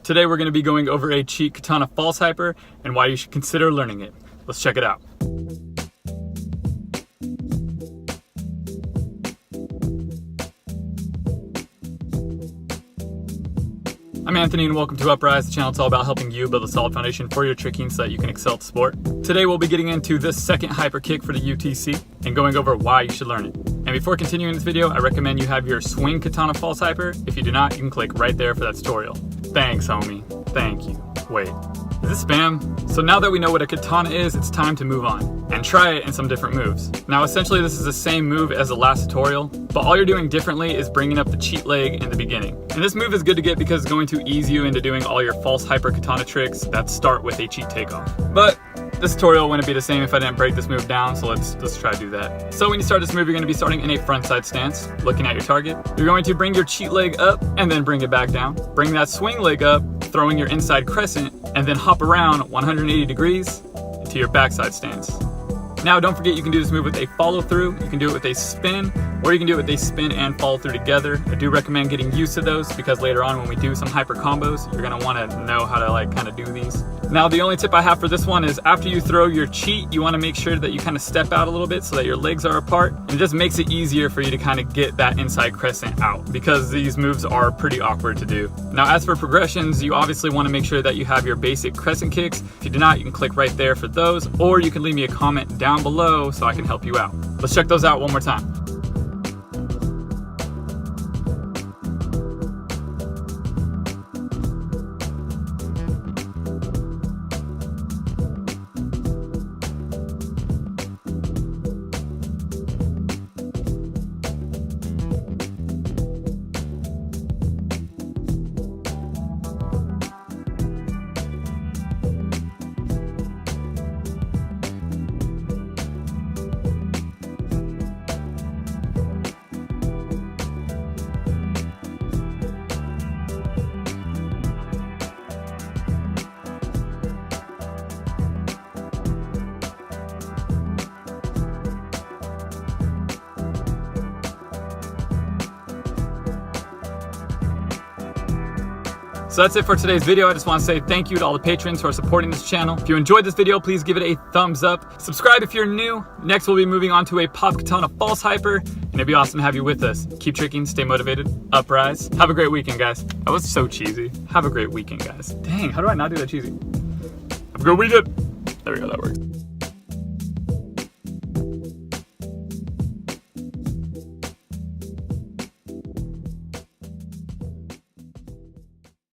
Today we're going to be going over a Cheat Katana false hyper and why you should consider learning it. Let's check it out. I'm Anthony and welcome to Upraiz, the channel that's all about helping you build a solid foundation for your tricking so that you can excel at the sport. Today we'll be getting into the second hyper kick for the UTC and going over why you should learn it. And before continuing this video, I recommend you have your swing katana false hyper. If you do not, you can click right there for that tutorial. Thanks, homie. Thank you. Wait, is this spam? So now that we know what a katana is, it's time to move on and try it in some different moves. Now essentially this is the same move as the last tutorial, but all you're doing differently is bringing up the cheat leg in the beginning. And this move is good to get because it's going to ease you into doing all your false hyper katana tricks that start with a cheat takeoff. But this tutorial wouldn't be the same if I didn't break this move down, so let's try to do that. So when you start this move, you're going to be starting in a frontside stance, looking at your target. You're going to bring your cheat leg up and then bring it back down. Bring that swing leg up, throwing your inside crescent, and then hop around 180 degrees to your backside stance. Now don't forget you can do this move with a follow through, you can do it with a spin, or you can do it with a spin and follow through together. I do recommend getting used to those because later on when we do some hyper combos, you're gonna wanna know how to kind of do these. Now the only tip I have for this one is after you throw your cheat, you wanna make sure that you kind of step out a little bit so that your legs are apart. And it just makes it easier for you to kind of get that inside crescent out because these moves are pretty awkward to do. Now as for progressions, you obviously wanna make sure that you have your basic crescent kicks. If you do not, you can click right there for those, or you can leave me a comment down below so I can help you out. Let's check those out one more time. So that's it for today's video. I just want to say thank you to all the patrons who are supporting this channel. If you enjoyed this video, please give it a thumbs up. Subscribe if you're new. Next, we'll be moving on to a pop katana false hyper, and it'd be awesome to have you with us. Keep tricking, stay motivated, Upraiz. Have a great weekend, guys. That was so cheesy. Have a great weekend, guys. Dang, how do I not do that cheesy? Have a good weekend. There we go, that works.